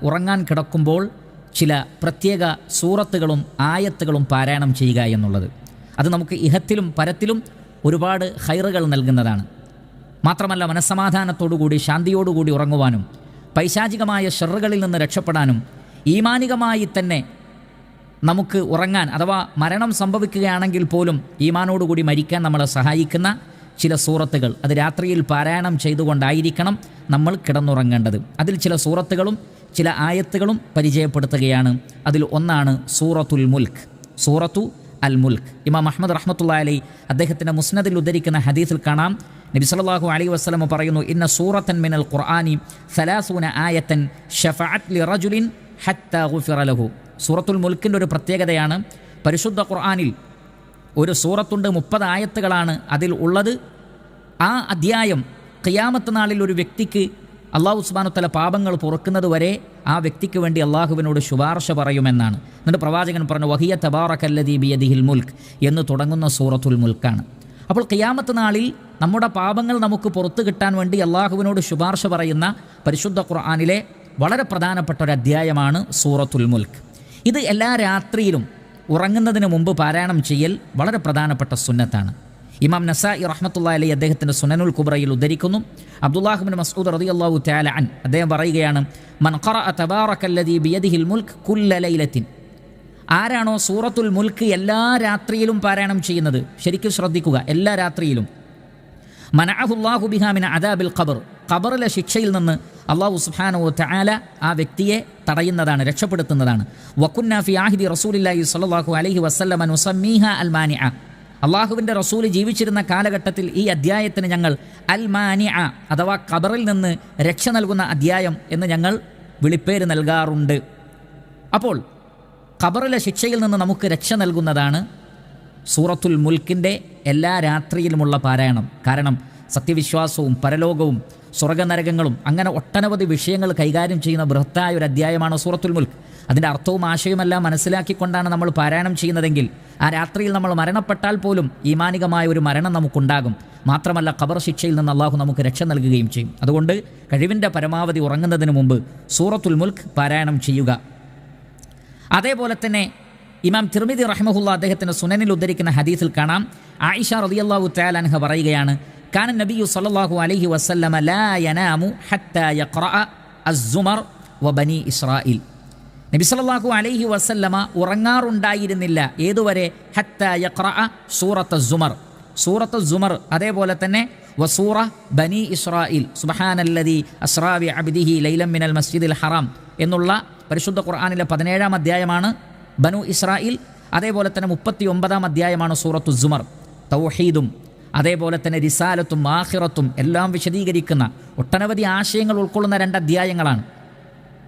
ഉറങ്ങാൻ കിടക്കുമ്പോൾ ചില പ്രത്യേക സൂറത്തുകളും ആയത്തുകളും പാരായണം ചെയ്യുക എന്നുള്ളത്. അത് നമുക്ക് ഇഹത്തിലും പരത്തിലും ഒരുപാട് ഖൈറുകൾ നൽകുന്നതാണ്. മാത്രമല്ല മനസ്സമാധാനത്തോടുകൂടി ശാന്തിയോടുകൂടി ഉറങ്ങുവാനും പൈശാചികമായ ഷർറുകളിൽ നിന്ന് രക്ഷപ്പെടാനും ഈമാനികമായി തന്നെ നമുക്ക് ഉറങ്ങാൻ അഥവാ മരണം സംഭവിക്കുകയാണെങ്കിൽ പോലും ഈമാനോടുകൂടി മരിക്കാൻ നമ്മളെ സഹായിക്കുന്ന ചില സൂറത്തുകൾ അത് രാത്രിയിൽ പാരായണം ചെയ്തുകൊണ്ടായിരിക്കണം നമ്മൾ കിടന്നുറങ്ങേണ്ടത്. അതിൽ ചില സൂറത്തുകളും ചില ആയത്തുകളും പരിചയപ്പെടുത്തുകയാണ്. അതിൽ ഒന്നാണ് സൂറത്തുൽ മുൽക്ക്, സൂറത്തു അൽ മുൽക്ക്. ഇമാം അഹ്മദ് റഹ്മത്തുള്ളാഹി അലൈഹി അദ്ദേഹത്തിൻ്റെ മുസ്നദിൽ ഉദ്ധരിക്കുന്ന ഹദീസിൽ കാണാം, നബി സല്ലല്ലാഹു അലൈഹി വസല്ലം പറയുന്നു, ഇന്ന സൂറത്തൻ മിനൽ ഖുർആനി 30 ആയത്തൻ ശഫഅത് ലിറജുലിൻ ഹത്താ ഗുഫിറ ലഹു. സൂറത്തുൽ മുൽക്കിൻ്റെ ഒരു പ്രത്യേകതയാണ്, പരിശുദ്ധ ഖുർആനിൽ ഒരു സൂറത്തുണ്ട്, 30 ആയത്തുകളാണ് അതിൽ ഉള്ളത്. ആ അധ്യായം ഖിയാമത്ത് നാളിൽ ഒരു വ്യക്തിക്ക് അല്ലാഹു സുബ്ഹാനഹു വതആല പാപങ്ങൾ പൊറുക്കുന്നത് വരെ ആ വ്യക്തിക്ക് വേണ്ടി അള്ളാഹുവിനോട് ശുപാർശ പറയുമെന്നാണ്. എന്നിട്ട് പ്രവാചകൻ പറഞ്ഞു, വഹിയ തബാറകല്ലദീ ബിയദിഹിൽ മുൽക്ക് എന്ന് തുടങ്ങുന്ന സൂറത്തുൽ മുൽക്കാണ്. അപ്പോൾ ഖിയാമത്ത് നാളിൽ നമ്മുടെ പാപങ്ങൾ നമുക്ക് പുറത്തു കിട്ടാൻ വേണ്ടി അള്ളാഹുവിനോട് ശുപാർശ പറയുന്ന പരിശുദ്ധ ഖുർആനിലെ വളരെ പ്രധാനപ്പെട്ട ഒരു അധ്യായമാണ് സൂറത്തുൽ മുൽക്ക്. ഇത് എല്ലാ രാത്രിയിലും ഉറങ്ങുന്നതിന് മുമ്പ് പാരായണം ചെയ്യൽ വളരെ പ്രധാനപ്പെട്ട സുന്നത്താണ്. ഇമാം നസായി റഹ്മത്തുള്ളാഹി അലൈഹി അദ്ദേഹത്തിൻ്റെ സുനനുൽ കുബ്രയിൽ ഉദ്ധരിക്കുന്നു, അബ്ദുല്ലാഹ് ഇബ്നു മസ്ഊദ് റളിയല്ലാഹു തആല അൻ അദ്ദേഹം പറയുകയാണ്, മൻ ഖറഅ തബാറകല്ലദീ ബിയദിഹിൽ മുൽക്ക് കുല്ല ലൈലത്തിൻ. ആരാണോ സൂറത്തുൽ മുൽക്ക് എല്ലാ രാത്രിയിലും പാരായണം ചെയ്യുന്നത്, ശരിക്കും ശ്രദ്ധിക്കുക, എല്ലാ രാത്രിയിലും, മനഅഹുല്ലാഹു ബിഹാ മിൻ അദാബിൽ ഖബർ, ഖബറിലെ ശിക്ഷയിൽ നിന്ന് അല്ലാഹു സുബ്ഹാനഹു വ തആല ആ വ്യക്തിയെ തടയുന്നതാണ്, രക്ഷപ്പെടുത്തുന്നതാണ്. വകുന്ന ഫി ആഹിദി റസൂലില്ലാഹി സ്വല്ലല്ലാഹു അലൈഹി വസല്ലമ നുസമ്മീഹാ അൽ മാനിഅ. അള്ളാഹുവിൻ്റെ റസൂൽ ജീവിച്ചിരുന്ന കാലഘട്ടത്തിൽ ഈ അധ്യായത്തിന് ഞങ്ങൾ അൽ മാനിഅ അഥവാ ഖബറിൽ നിന്ന് രക്ഷ നൽകുന്ന അധ്യായം എന്ന് ഞങ്ങൾ വിളിപ്പേര് നൽകാറുണ്ട്. അപ്പോൾ ഖബറിലെ ശിക്ഷയിൽ നിന്ന് നമുക്ക് രക്ഷ നൽകുന്നതാണ് സൂറത്തുൽ മുൽക്കിൻ്റെ എല്ലാ രാത്രിയിലുമുള്ള പാരായണം. കാരണം സത്യവിശ്വാസവും പരലോകവും സ്വർഗനരകങ്ങളും അങ്ങനെ ഒട്ടനവധി വിഷയങ്ങൾ കൈകാര്യം ചെയ്യുന്ന ബൃഹത്തായ ഒരു അധ്യായമാണ് സൂറത്തുൽ മുൽക്ക്. അതിൻ്റെ അർത്ഥവും ആശയവുമെല്ലാം മനസ്സിലാക്കിക്കൊണ്ടാണ് നമ്മൾ പാരായണം ചെയ്യുന്നതെങ്കിൽ ആ രാത്രിയിൽ നമ്മൾ മരണപ്പെട്ടാൽ പോലും ഈമാനികമായ ഒരു മരണം നമുക്കുണ്ടാകും. മാത്രമല്ല ഖബർ ശിക്ഷയിൽ നിന്ന് അള്ളാഹു നമുക്ക് രക്ഷ നൽകുകയും ചെയ്യും. അതുകൊണ്ട് കഴിവിൻ്റെ പരമാവധി ഉറങ്ങുന്നതിന് മുമ്പ് സൂറത്തുൽ മുൽക്ക് പാരായണം ചെയ്യുക. അതേപോലെ തന്നെ ഇമാം തിർമിദി റഹിമഹുല്ലാ അദ്ദേഹത്തിൻ്റെ സുനനിൽ ഉദ്ധരിക്കുന്ന ഹദീസിൽ കാണാം, ആയിഷ റളിയല്ലാഹു തആല അൻഹ പറയുകയാണ്, കാന നബിയു സല്ലല്ലാഹു അലൈഹി വസല്ലമ ലാ യനാമു ഹത്താ യഖറഅ അസ്സുമർ വബനി ഇസ്രായീൽ. നബി സല്ലല്ലാഹു അലൈഹി വസല്ലമ ഉറങ്ങാറുണ്ടായിരുന്നില്ല. ഏതുവരെ? ഹത്താ യഖറഅ സൂറത്ത് സുമർ, സൂറത്ത് സുമർ, അതേപോലെ തന്നെ വസൂറ ബനി ഇസ്രായീൽ, സുബ്ഹാനല്ലദീ അസ്റാ ബി അബ്ദിഹി ലൈലൻ മിനൽ മസ്ജിദിൽ ഹറാം എന്നുള്ള പരിശുദ്ധ ഖുർആനിലെ 17-ാം അധ്യായമാണ് ബനു ഇസ്രായീൽ. അതേപോലെ തന്നെ 39-ാം അധ്യായമാണ് സൂറത്തു സുമർ. തൗഹീദും അതേപോലെ തന്നെ റിസാലത്തും ആഖിറത്തും എല്ലാം വിശദീകരിക്കുന്ന ഒട്ടനവധി ആശയങ്ങൾ ഉൾക്കൊള്ളുന്ന 2 അധ്യായങ്ങളാണ്.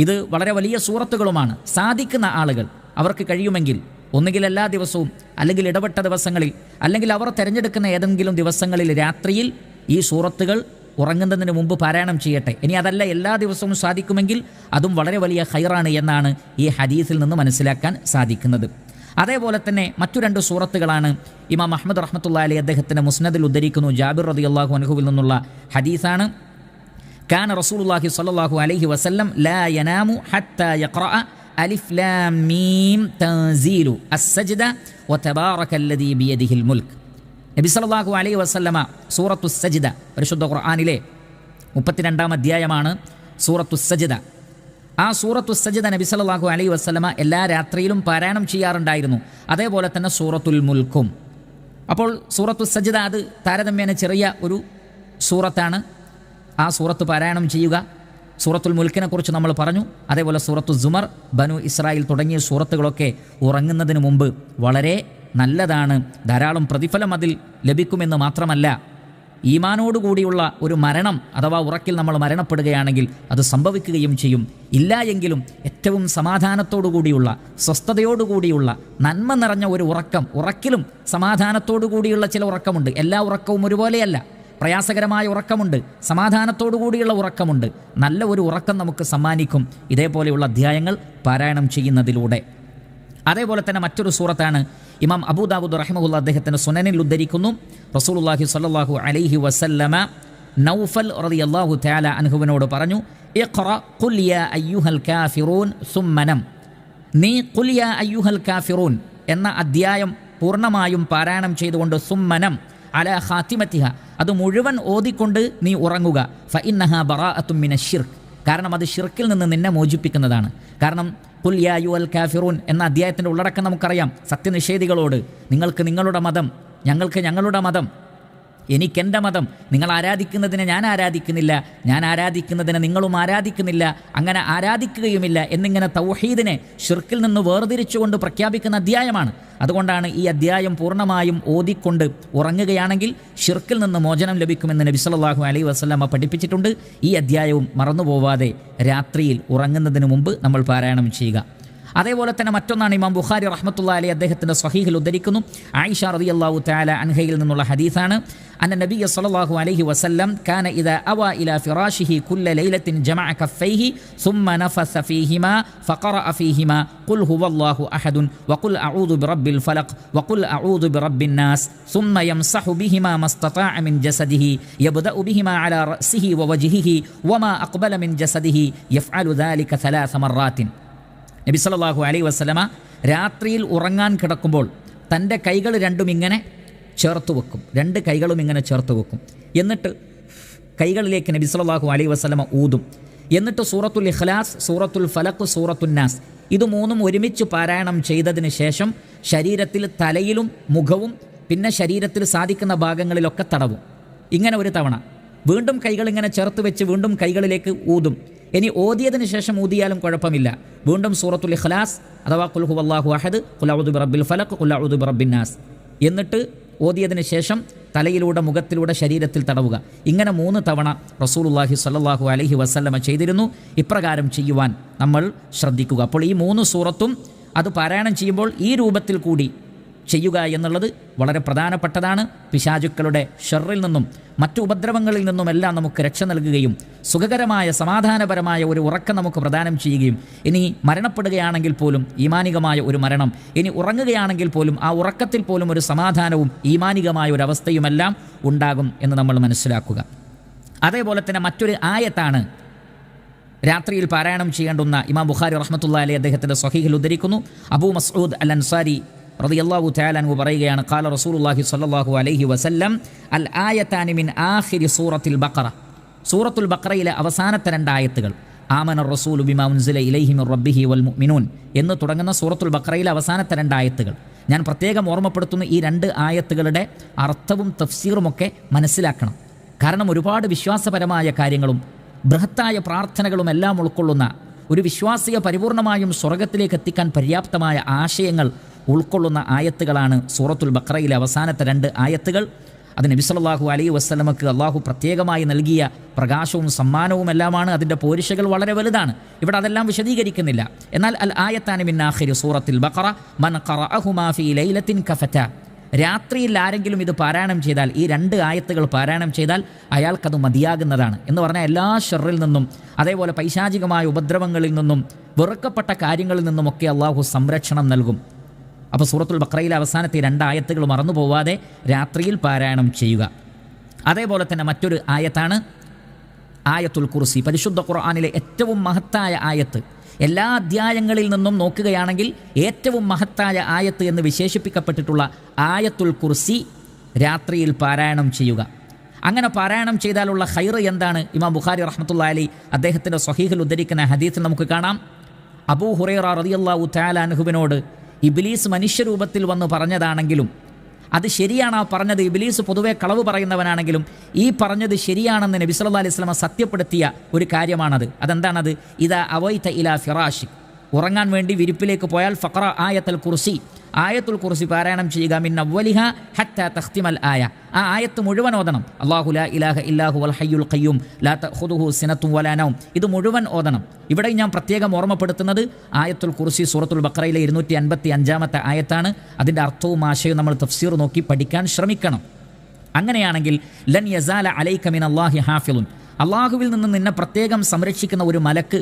ഇത് വളരെ വലിയ സൂറത്തുകളുമാണ്. സാധിക്കുന്ന ആളുകൾ അവർക്ക് കഴിയുമെങ്കിൽ ഒന്നുകിൽ എല്ലാ ദിവസവും അല്ലെങ്കിൽ ഇടപെട്ട ദിവസങ്ങളിൽ അല്ലെങ്കിൽ അവർ തിരഞ്ഞെടുക്കുന്ന ഏതെങ്കിലും ദിവസങ്ങളിൽ രാത്രിയിൽ ഈ സൂറത്തുകൾ ഉറങ്ങുന്നതിന് മുമ്പ് പാരായണം ചെയ്യട്ടെ. ഇനി അതല്ല എല്ലാ ദിവസവും സാധിക്കുമെങ്കിൽ അതും വളരെ വലിയ ഖൈറാണ് എന്നാണ് ഈ ഹദീസിൽ നിന്ന് മനസ്സിലാക്കാൻ സാധിക്കുന്നത്. അതേപോലെ തന്നെ മറ്റു 2 സൂറത്തുകളാണ് ഇമാം അഹ്മദ് റഹ്മത്തുള്ളാഹി അലൈഹി അദ്ദേഹത്തിൻ്റെ മുസ്നദിൽ ഉദ്ധരിക്കുന്നു. ജാബിർ റളിയല്ലാഹു അൻഹുവിൽ നിന്നുള്ള ഹദീസാണ്, കാന റസൂലുള്ളാഹി സ്വല്ലല്ലാഹു അലൈഹി വസല്ലം ലാ യനാമു ഹത്താ യഖറഅ അലിഫ് ലാം മീം തൻസീലു അസ്സജ്ദ വതബാറകല്ലദീ ബിയദിഹിൽ മുൽക്ക്. നബി സല്ലല്ലാഹു അലൈഹി വസല്ലമ സൂറത്തു സജ്ദ, പരിശുദ്ധ ഖുർആനിലെ 32-ാം അധ്യായമാണ് സൂറത്തു സജ്ദ. ആ സൂറത്തു സജ്ദ നബി സല്ലല്ലാഹു അലൈഹി വസല്ലമ എല്ലാ രാത്രിയിലും പാരായണം ചെയ്യാറുണ്ടായിരുന്നു. അതേപോലെ തന്നെ സൂറത്തുൽ മുൽക്കും. അപ്പോൾ സൂറത്തു സജ്ദ അത് താരതമ്യേന ചെറിയ ഒരു സൂറത്താണ്. ആ സൂറത്ത് പാരായണം ചെയ്യുക. സൂറത്തുൽ മുൽക്കിനെ കുറിച്ച് നമ്മൾ പറഞ്ഞു. അതേപോലെ സൂറത്തു സുമർ, ബനു ഇസ്രായേൽ തുടങ്ങിയ സൂറത്തുകളൊക്കെ ഉറങ്ങുന്നതിന് മുമ്പ് വളരെ നല്ലതാണ്. ധാരാളം പ്രതിഫലം അതിൽ ലഭിക്കുമെന്ന് മാത്രമല്ല, ഈമാനോടുകൂടിയുള്ള ഒരു മരണം അഥവാ ഉറക്കിൽ നമ്മൾ മരണപ്പെടുകയാണെങ്കിൽ അത് സംഭവിക്കുകയും ചെയ്യും. ഇല്ല എങ്കിലും ഏറ്റവും സമാധാനത്തോടുകൂടിയുള്ള സ്വസ്ഥതയോടുകൂടിയുള്ള നന്മ നിറഞ്ഞ ഒരു ഉറക്കം, ഉറക്കിലും സമാധാനത്തോടുകൂടിയുള്ള ചില ഉറക്കമുണ്ട്. എല്ലാ ഉറക്കവും ഒരുപോലെയല്ല. പ്രയാസകരമായ ഉറക്കമുണ്ട്, സമാധാനത്തോടുകൂടിയുള്ള ഉറക്കമുണ്ട്. നല്ല ഒരു ഉറക്കം നമുക്ക് സമ്മാനിക്കും ഇതേപോലെയുള്ള അധ്യായങ്ങൾ പാരായണം ചെയ്യുന്നതിലൂടെ. അതേപോലെ തന്നെ മറ്റൊരു സൂറത്താണ് ഇമാം അബൂ ദാവൂദ് റഹിമഹുല്ലാഹ് അദ്ദേഹത്തിൻ്റെ സുനനിൽ ഉദ്ധരിക്കുന്നു. റസൂലുള്ളാഹി സ്വല്ലല്ലാഹു അലൈഹി വസല്ലമ നൗഫൽ റളിയല്ലാഹു തആല അൻഹുവിനോട് പറഞ്ഞു, ഇഖ്റ ഖുൽ യാ അയ്യുഹൽ കാഫിറൂൻ സുമ്മ നം. നീ ഖുൽ യാ അയ്യുഹൽ കാഫിറൂൻ എന്ന അധ്യായം പൂർണ്ണമായും പാരായണം ചെയ്തുകൊണ്ട് സുമ്മനം അല ഖാത്തിമത്തിഹ, അത് മുഴുവൻ ഓതിക്കൊണ്ട് നീ ഉറങ്ങുക. ഫഇന്നഹാ ബറാഅത്തും മിനശ് ശിർക്ക്, കാരണം അത് ഷിർക്കിൽ നിന്ന് നിന്നെ മോചിപ്പിക്കുന്നതാണ്. കാരണം ഖുൽ യാ അയ്യുഹൽ കാഫിറൂൻ എന്ന അധ്യായത്തിൻ്റെ ഉള്ളടക്കം നമുക്കറിയാം. സത്യനിഷേധികളോട് നിങ്ങൾക്ക് നിങ്ങളുടെ മതം, ഞങ്ങൾക്ക് ഞങ്ങളുടെ മതം, എനിക്കെൻ്റെ മതം, നിങ്ങൾ ആരാധിക്കുന്നതിനെ ഞാൻ ആരാധിക്കുന്നില്ല, ഞാൻ ആരാധിക്കുന്നതിനെ നിങ്ങളും ആരാധിക്കുന്നില്ല, അങ്ങനെ ആരാധിക്കുകയുമില്ല എന്നിങ്ങനെ തൗഹീദിനെ ഷിർക്കിൽ നിന്ന് വേർതിരിച്ചുകൊണ്ട് പ്രഖ്യാപിക്കുന്ന അധ്യായമാണ്. അതുകൊണ്ടാണ് ഈ അധ്യായം പൂർണ്ണമായും ഓതിക്കൊണ്ട് ഉറങ്ങുകയാണെങ്കിൽ ഷിർക്കിൽ നിന്ന് മോചനം ലഭിക്കുമെന്ന് നബി സല്ലല്ലാഹു അലൈഹി വസല്ലമ പഠിപ്പിച്ചിട്ടുണ്ട്. ഈ അധ്യായവും മറന്നുപോവാതെ രാത്രിയിൽ ഉറങ്ങുന്നതിന് മുമ്പ് നമ്മൾ പാരായണം ചെയ്യുക. അതേപോലെ തന്നെ മറ്റൊന്നാണ് ഇമാം ബുഖാരി റഹ്മത്തുള്ളാഹി അലൈഹി അദ്ദേഹത്തിൻ്റെ സ്വഹീഹിൽ ഉദ്ധരിക്കുന്നു. ആയിഷ റളിയല്ലാഹു തആല അൻഹയിൽ നിന്നുള്ള ഹദീസാണ്. അന്ന നബിയ സല്ലല്ലാഹു അലൈഹി വസല്ലം കാന ഇദാ അവ ഇലാ ഫിറാശിഹി കുല്ല ലൈലത്തിൻ ജമഅ കഫൈഹി സുമ്മ നഫസ ഫീഹിമാ ഫഖറഅ ഫീഹിമാ ഖുൽ ഹുവല്ലാഹു അഹദുൻ വഖുൽ അഊദു ബിറബ്ബിൽ ഫലഖ് വഖുൽ അഊദു ബിറബ്ബിൻ നാസ് സുമ്മ യംസഹു ബിഹിമാ മസ്തതാഅ മിൻ ജസദിഹി യബ്ദഉ ബിഹിമാ അലാ റഅസിഹി വവജ്ഹിഹി വമാ അഖ്ബല മിൻ ജസദിഹി യഫ്അലു ദാലിക 3 മറാത്തിൻ. നബി സല്ലല്ലാഹു അലൈഹി വസല്ലമ രാത്രിയിൽ ഉറങ്ങാൻ കിടക്കുമ്പോൾ തൻ്റെ കൈകൾ രണ്ടും ഇങ്ങനെ ചേർത്ത് വെക്കും, 2 കൈകളും ഇങ്ങനെ ചേർത്ത് വെക്കും. എന്നിട്ട് കൈകളിലേക്ക് നബി സല്ലല്ലാഹു അലൈഹി വസല്ലമ ഊതും. എന്നിട്ട് സൂറത്തുൽ ഇഖ്ലാസ്, സൂറത്തുൽ ഫലഖ്, സൂറത്തുൻ നാസ് ഇത് 3 ഒരുമിച്ച് പാരായണം ചെയ്തതിന് ശേഷം ശരീരത്തിൽ തലയിലും മുഖവും പിന്നെ ശരീരത്തിൽ സാധിക്കുന്ന ഭാഗങ്ങളിലൊക്കെ തടവും. ഇങ്ങനെ ഒരു തവണ വീണ്ടും കൈകൾ ഇങ്ങനെ ചേർത്ത് വെച്ച് വീണ്ടും കൈകളിലേക്ക് ഊതും. ഇനി ഓതിയതിന് ശേഷം ഊതിയാലും കുഴപ്പമില്ല. വീണ്ടും സൂറത്തുൽ ഇഖ്ലാസ് അഥവാ ഖുൽ ഹുവല്ലാഹു അഹദ്, ഖുൽ അഊദു ബിറബ്ബിൽ ഫലഖ്, ഖുൽ അഊദു ബിറബ്ബിൻ നാസ് എന്നിട്ട് ഓതിയതിന് ശേഷം തലയിലൂടെ മുഖത്തിലൂടെ ശരീരത്തിൽ തടവുക. ഇങ്ങനെ 3 തവണ റസൂലുള്ളാഹി സ്വല്ലല്ലാഹു അലൈഹി വസല്ലമ ചെയ്തിരുന്നു. ഇപ്രകാരം ചെയ്യുവാൻ നമ്മൾ ശ്രദ്ധിക്കുക. അപ്പോൾ ഈ 3 സൂറത്തും അത് പാരായണം ചെയ്യുമ്പോൾ ഈ രൂപത്തിൽ കൂടി ചെയ്യുക എന്നുള്ളത് വളരെ പ്രധാനപ്പെട്ടതാണ്. പിശാചുക്കളുടെ ഷർറിൽ നിന്നും മറ്റു ഉപദ്രവങ്ങളിൽ നിന്നുമെല്ലാം നമുക്ക് രക്ഷ നൽകുകയും സുഖകരമായ സമാധാനപരമായ ഒരു ഉറക്കം നമുക്ക് പ്രദാനം ചെയ്യുകയും, ഇനി മരണപ്പെടുകയാണെങ്കിൽ പോലും ഈമാനികമായ ഒരു മരണം, ഇനി ഉറങ്ങുകയാണെങ്കിൽ പോലും ആ ഉറക്കത്തിൽ പോലും ഒരു സമാധാനവും ഈമാനികമായ ഒരു അവസ്ഥയുമെല്ലാം ഉണ്ടാകും എന്ന് നമ്മൾ മനസ്സിലാക്കുക. അതേപോലെ തന്നെ മറ്റൊരു ആയത്താണ് രാത്രിയിൽ പാരായണം ചെയ്യേണ്ടുന്ന ഇമാം ബുഖാരി റഹ്മത്തുള്ളാഹി അലൈഹി അദ്ദേഹത്തിൻ്റെ സ്വഹീഹിൽ ഉദ്ധരിക്കുന്നു. അബൂ മസ്ഊദ് അൽ അൻസാരി റളിയല്ലാഹു തആല അൻഹു പറയുകയാണ്, ഖാല റസൂലുള്ളാഹി സ്വല്ലല്ലാഹു അലൈഹി വസല്ലം അൽ ആയതാനി മിൻ ആഖിരി സൂറത്തുൽ ബഖറ. സൂറത്തുൽ ബഖറയിലെ അവസാനത്തെ 2 ആയത്തുകൾ ആമന റസൂലു ബിമാ ഉൻസില ഇലൈഹി മിർ റബ്ബിഹി വൽ മുഅ്മിനൂൻ എന്ന് തുടങ്ങുന്ന സൂറത്തുൽ ബഖറയിലെ അവസാനത്തെ 2 ആയത്തുകൾ. ഞാൻ പ്രത്യേകം ഓർമ്മപ്പെടുത്തുന്ന ഈ 2 ആയത്തുകളുടെ അർത്ഥവും തഫ്സീറുമൊക്കെ മനസ്സിലാക്കണം. കാരണം ഒരുപാട് വിശ്വാസപരമായ കാര്യങ്ങളും ബൃഹത്തായ പ്രാർത്ഥനകളും എല്ലാം ഉൾക്കൊള്ളുന്ന ഒരു വിശ്വാസിയെ പരിപൂർണമായും സ്വർഗത്തിലേക്ക് എത്തിക്കാൻ പര്യാപ്തമായ ആശയങ്ങൾ ഉൾക്കൊള്ളുന്ന ആയത്തുകളാണ് സൂറത്തുൽ ബഖറയിലെ അവസാനത്തെ 2 ആയത്തുകൾ. അത് നബി സല്ലല്ലാഹു അലൈഹി വസല്ലമക്ക് അള്ളാഹു പ്രത്യേകമായി നൽകിയ പ്രകാശവും സമ്മാനവും എല്ലാമാണ്. അതിൻ്റെ പോരിശകൾ വളരെ വലുതാണ്. ഇവിടെ അതെല്ലാം വിശദീകരിക്കുന്നില്ല. എന്നാൽ അൽ ആയത്താനി മിൻ ആഖിരി സൂറത്തുൽ ബഖറ മൻ ഖറഅഹുമാ ഫീ ലൈലത്തിൻ കഫത. രാത്രിയിൽ ആരെങ്കിലും ഇത് പാരായണം ചെയ്താൽ, ഈ 2 ആയത്തുകൾ പാരായണം ചെയ്താൽ അയാൾക്കത് മതിയാകുന്നതാണ് എന്ന് പറഞ്ഞാൽ എല്ലാ ഷർറിൽ നിന്നും അതേപോലെ പൈശാചികമായ ഉപദ്രവങ്ങളിൽ നിന്നും വെറുക്കപ്പെട്ട കാര്യങ്ങളിൽ നിന്നുമൊക്കെ അള്ളാഹു സംരക്ഷണം നൽകും. അപ്പോൾ സൂറത്തുൽ ബഖറയിലെ അവസാനത്തെ 2 ആയത്തുകൾ മറന്നു പോവാതെ രാത്രിയിൽ പാരായണം ചെയ്യുക. അതേപോലെ തന്നെ മറ്റൊരു ആയത്താണ് ആയത്തുൽ കുർസി. പരിശുദ്ധ ഖുർആനിലെ ഏറ്റവും മഹത്തായ ആയത്ത്. എല്ലാ അധ്യായങ്ങളിൽ നിന്നും നോക്കുകയാണെങ്കിൽ ഏറ്റവും മഹത്തായ ആയത്ത് എന്ന് വിശേഷിപ്പിക്കപ്പെട്ടിട്ടുള്ള ആയത്തുൽ കുർസി രാത്രിയിൽ പാരായണം ചെയ്യുക. അങ്ങനെ പാരായണം ചെയ്താലുള്ള ഖൈർ എന്താണ്? ഇമാം ബുഖാരി റഹ്മത്തുള്ളാഹി അലൈഹി അദ്ദേഹത്തിൻ്റെ സ്വഹീഹിൽ ഉദ്ധരിക്കുന്ന ഹദീസിൽ നമുക്ക് കാണാം. അബൂ ഹുറൈറ റളിയല്ലാഹു തആല അൻഹുവിനോട് ഇബ്ലീസ് മനുഷ്യരൂപത്തിൽ വന്ന് പറഞ്ഞതാണെങ്കിലും അത് ശരിയാണ്. ആ പറഞ്ഞത് ഇബ്ലീസ് പൊതുവെ കളവ് പറയുന്നവനാണെങ്കിലും ഈ പറഞ്ഞത് ശരിയാണെന്ന് നബി സല്ലല്ലാഹു അലൈഹി വസല്ലം സത്യപ്പെടുത്തിയ ഒരു കാര്യമാണത്. അതെന്താണത്? ഇദാ അവൈത ഇലാ ഫിറാശിക്, ഉറങ്ങാൻ വേണ്ടി വിരിപ്പിലേക്ക് പോയാൽ ഫഖറ ആയത്തുൽ കുർസി, ആയത്തുൽ കുർസി പാരായണം ചെയ്യുക. മിൻ അവ്വലിഹ ഹത്താ തഖ്തിമൽ ആയ, ആ ആയത്ത് മുഴുവൻ ഓതണം. അല്ലാഹു ലാ ഇലാഹ ഇല്ലാഹു വൽ ഹയ്യുൽ ഖയ്യൂം ലാ തഖുദുഹു സിനത്തുൻ വലാ നൗം, ഇത് മുഴുവൻ ഓതണം. ഇവിടെ ഞാൻ പ്രത്യേകം ഓർമ്മപ്പെടുത്തുന്നത് ആയത്തുൽ കുർസി സൂറത്തുൽ ബഖറയിലെ 255-ാമത്തെ ആയത്താണ്. അതിൻ്റെ അർത്ഥവും ആശയവും നമ്മൾ തഫ്സീർ നോക്കി പഠിക്കാൻ ശ്രമിക്കണം. അങ്ങനെയാണെങ്കിൽ ലൻ യസാല അലൈക മിനല്ലാഹി ഹാഫിളുൻ, അള്ളാഹുവിൽ നിന്ന് നിന്നെ പ്രത്യേകം സംരക്ഷിക്കുന്ന ഒരു മലക്ക്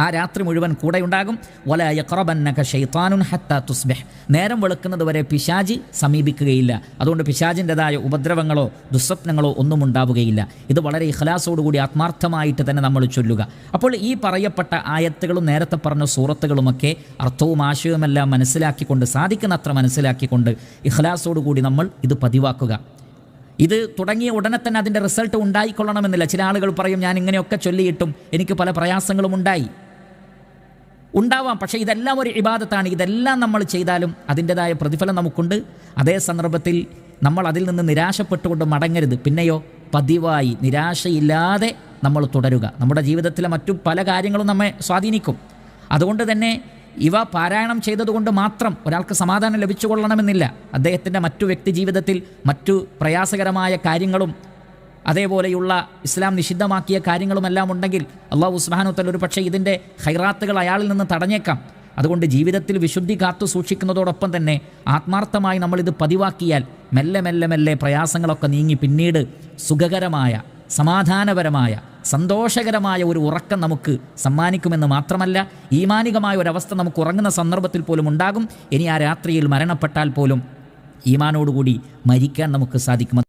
ആ രാത്രി മുഴുവൻ കൂടെയുണ്ടാകും. വലാ യഖറബന്നക ശൈത്താനുൻ ഹത്താ തുസ്ബിഹ്, നേരം വെളുക്കുന്നത് വരെ പിശാച് സമീപിക്കുകയില്ല. അതുകൊണ്ട് പിശാചിൻ്റെതായ ഉപദ്രവങ്ങളോ ദുസ്വപ്നങ്ങളോ ഒന്നും ഉണ്ടാവുകയില്ല. ഇത് വളരെ ഇഖ്ലാസോടുകൂടി ആത്മാർത്ഥമായിട്ട് തന്നെ നമ്മൾ ചൊല്ലുക. അപ്പോൾ ഈ പറയപ്പെട്ട ആയത്തുകളും നേരത്തെ പറഞ്ഞ സൂറത്തുകളുമൊക്കെ അർത്ഥവും ആശയവുമെല്ലാം മനസ്സിലാക്കിക്കൊണ്ട്, സാധിക്കുന്നത്ര മനസ്സിലാക്കിക്കൊണ്ട് ഇഖ്ലാസോടുകൂടി നമ്മൾ ഇത് പതിവാക്കുക. ഇത് തുടങ്ങിയ ഉടനെ തന്നെ അതിൻ്റെ റിസൾട്ട് ഉണ്ടായിക്കൊള്ളണമെന്നില്ല. ചില ആളുകൾ പറയും, ഞാൻ ഇങ്ങനെയൊക്കെ ചൊല്ലിയിട്ടും എനിക്ക് പല പ്രയാസങ്ങളും ഉണ്ടാവാം. പക്ഷേ ഇതെല്ലാം ഒരു ഇബാദത്താണ്. ഇതെല്ലാം നമ്മൾ ചെയ്താലും അതിൻ്റെതായ പ്രതിഫലം നമുക്കുണ്ട്. അതേ സന്ദർഭത്തിൽ നമ്മൾ അതിൽ നിന്ന് നിരാശപ്പെട്ടുകൊണ്ട് മടങ്ങരുത്. പിന്നെയോ പതിവായി നിരാശയില്ലാതെ നമ്മൾ തുടരുക. നമ്മുടെ ജീവിതത്തിലെ മറ്റു പല കാര്യങ്ങളും നമ്മെ സ്വാധീനിക്കും. അതുകൊണ്ട് തന്നെ ഇവ പാരായണം ചെയ്തതുകൊണ്ട് മാത്രം ഒരാൾക്ക് സമാധാനം ലഭിച്ചുകൊള്ളണമെന്നില്ല. അദ്ദേഹത്തിൻ്റെ മറ്റു വ്യക്തി ജീവിതത്തിൽ മറ്റു പ്രയാസകരമായ കാര്യങ്ങളും അതേപോലെയുള്ള ഇസ്ലാം നിഷിദ്ധമാക്കിയ കാര്യങ്ങളുമെല്ലാം ഉണ്ടെങ്കിൽ അല്ലാഹു സുബ്ഹാനഹു വ തആല ഒരു പക്ഷേ ഇതിൻ്റെ ഖൈറാത്തുകൾ അയാളിൽ നിന്ന് തടഞ്ഞേക്കാം. അതുകൊണ്ട് ജീവിതത്തിൽ വിശുദ്ധി കാത്തു സൂക്ഷിക്കുന്നതോടൊപ്പം തന്നെ ആത്മാർത്ഥമായി നമ്മളിത് പതിവാക്കിയാൽ മെല്ലെ മെല്ലെ മെല്ലെ പ്രയാസങ്ങളൊക്കെ നീങ്ങി പിന്നീട് സുഖകരമായ, സമാധാനപരമായ, സന്തോഷകരമായ ഒരു ഉറക്കം നമുക്ക് സമ്മാനിക്കുമെന്ന് മാത്രമല്ല, ഈമാനികമായ ഒരവസ്ഥ നമുക്ക് ഉറങ്ങുന്ന സന്ദർഭത്തിൽ പോലും ഉണ്ടാകും. ഇനി ആ രാത്രിയിൽ മരണപ്പെട്ടാൽ പോലും ഈമാനോടുകൂടി മരിക്കാൻ നമുക്ക് സാധിക്കും.